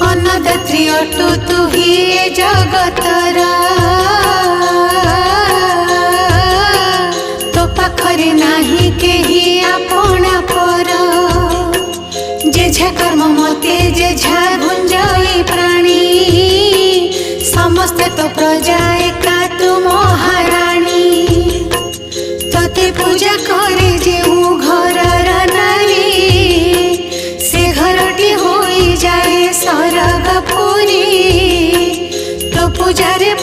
अन्नदात्री अटु तु ही ए जगतरा तो पाखरे नाही केही आपणा पर जेझा कर्म मते जेझा गुंजई प्राणी समस्ते तो प्रजा एका तु महाराणी तते पूजा करे जे घरर नारी से घरटी होई जाए सरगपुरी तो पूजारे